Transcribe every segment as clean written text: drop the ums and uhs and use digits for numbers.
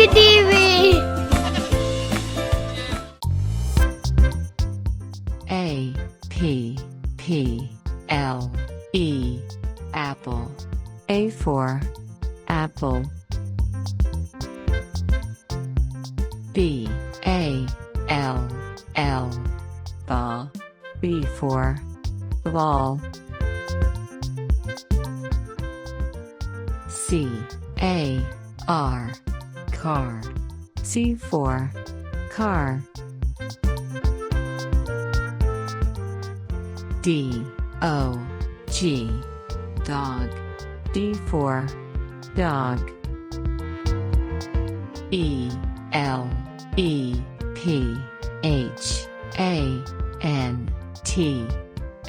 TV. A-P-P-L-E Apple. A for apple. B-A-L-L ball. B for ball. C-A-R car. C for car. D-O-G dog. D for dog. E-L-E-P-H-A-N-T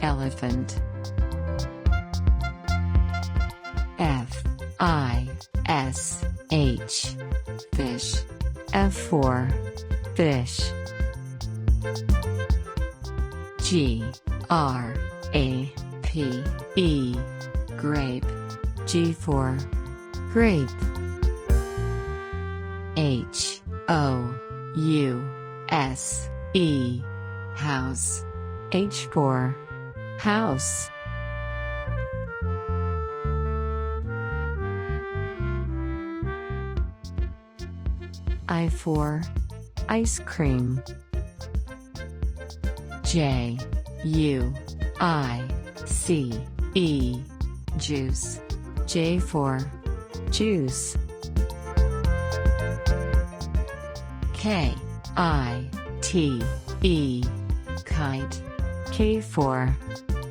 elephant. F-I-S-H fish. F for fish. G-R-A-P-E grape. G for grape. H-O-U-S-E house. H for house. I for ice cream. J-U-I-C-E juice. J for juice. K-I-T-E kite. K for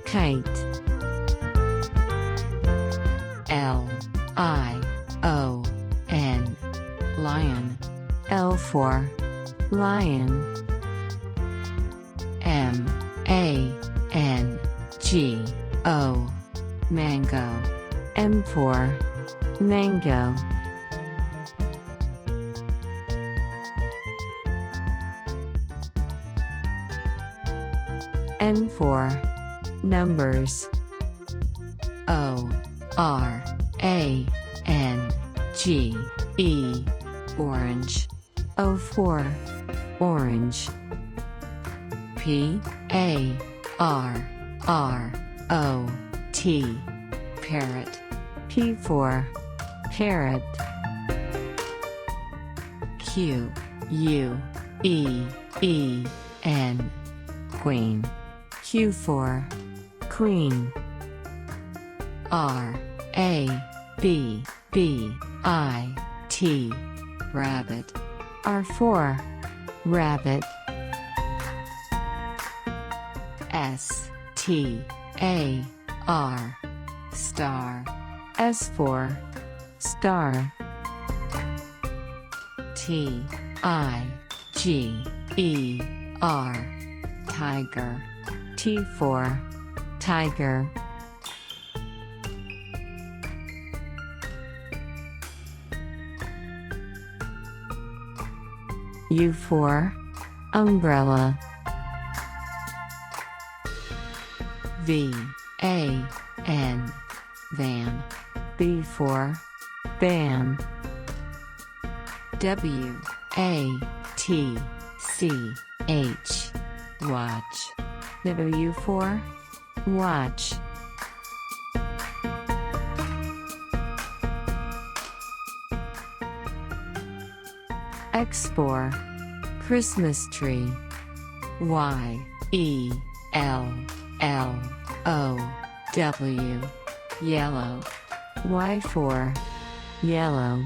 kite. L-I-O-N lion. L for lion. M-A-N-G-O mango. M for mango. N for numbers. O-R-A-N-G-E orange. O for orange. P-A-R-R-O-T parrot. P for parrot. Q-U-E-E-N queen. Q for queen. R-A-B-B-I-T rabbit. R for rabbit. S-T-A-R star. S for star. T-I-G-E-R tiger. T for tiger. U for umbrella. V-A-N van. B for van. W-A-T-C-H watch. W for watch. X for Christmas tree. Y-E-L-L-O-W yellow. Y for yellow.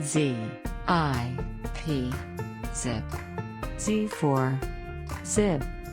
Z-I-P zip. Z for zip.